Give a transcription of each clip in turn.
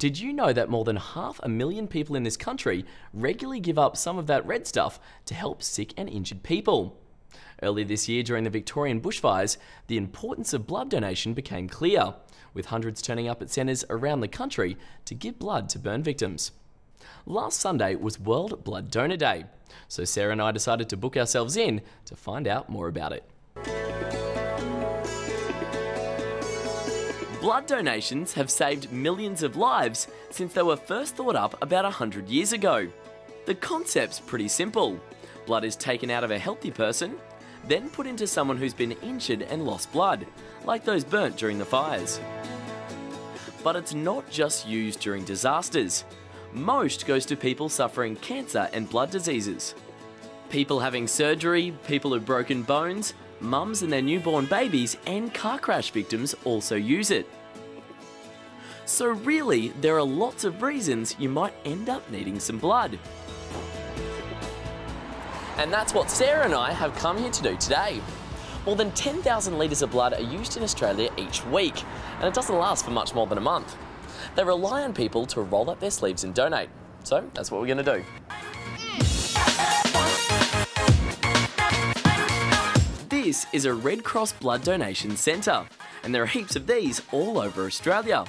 Did you know that more than 500,000 people in this country regularly give up some of that red stuff to help sick and injured people? Earlier this year, during the Victorian bushfires, the importance of blood donation became clear, with hundreds turning up at centres around the country to give blood to burn victims. Last Sunday was World Blood Donor Day, so Sarah and I decided to book ourselves in to find out more about it. Blood donations have saved millions of lives since they were first thought up about 100 years ago. The concept's pretty simple. Blood is taken out of a healthy person, then put into someone who's been injured and lost blood, like those burnt during the fires. But it's not just used during disasters. Most goes to people suffering cancer and blood diseases. People having surgery, people with broken bones, mums and their newborn babies, and car crash victims also use it. So really, there are lots of reasons you might end up needing some blood. And that's what Sarah and I have come here to do today. More than 10,000 litres of blood are used in Australia each week, and it doesn't last for much more than a month. They rely on people to roll up their sleeves and donate. So that's what we're going to do. This is a Red Cross blood donation centre, and there are heaps of these all over Australia.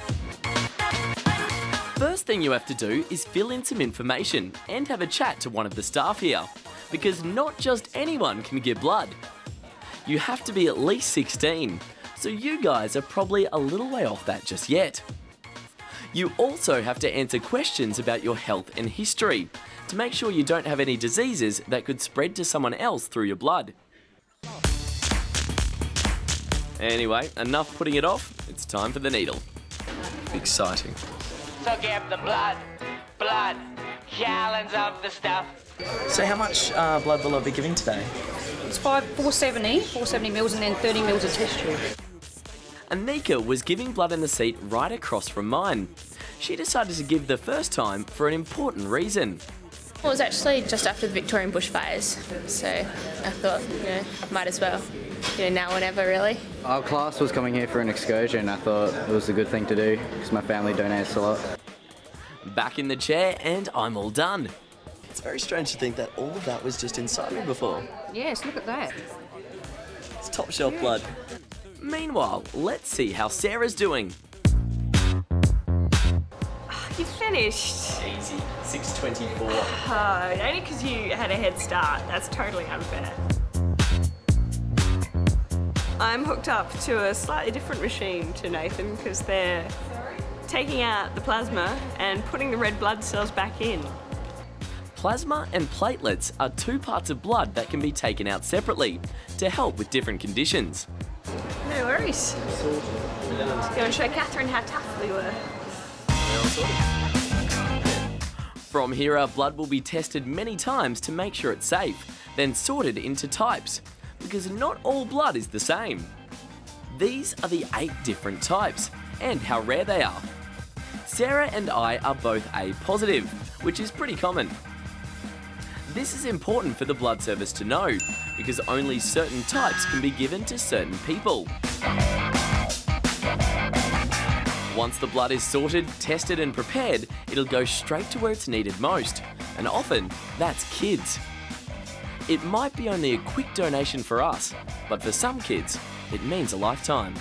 First thing you have to do is fill in some information and have a chat to one of the staff here, because not just anyone can give blood. You have to be at least 16, so you guys are probably a little way off that just yet. You also have to answer questions about your health and history to make sure you don't have any diseases that could spread to someone else through your blood. Anyway, enough putting it off, it's time for the needle. Exciting. So give the blood, gallons of the stuff. So how much blood will I be giving today? It's 470 mils and then 30 mils of test tube. Anika was giving blood in the seat right across from mine. She decided to give the first time for an important reason. It was actually just after the Victorian bushfires, so I thought, might as well, now or never really. Our class was coming here for an excursion. I thought it was a good thing to do because my family donates a lot. Back in the chair and I'm all done. It's very strange to think that all of that was just inside me before. Yes, look at that. It's top shelf blood. Meanwhile, let's see how Sarah's doing. You finished. Easy, 6:24. Only because you had a head start. That's totally unfair. I'm hooked up to a slightly different machine to Nathan because they're taking out the plasma and putting the red blood cells back in. Plasma and platelets are two parts of blood that can be taken out separately to help with different conditions. No worries. Go and show Catherine how tough we were. From here, our blood will be tested many times to make sure it's safe, then sorted into types, because not all blood is the same. These are the 8 different types, and how rare they are. Sarah and I are both A positive, which is pretty common. This is important for the blood service to know, because only certain types can be given to certain people. Once the blood is sorted, tested and prepared, it'll go straight to where it's needed most, and often that's kids. It might be only a quick donation for us, but for some kids, it means a lifetime.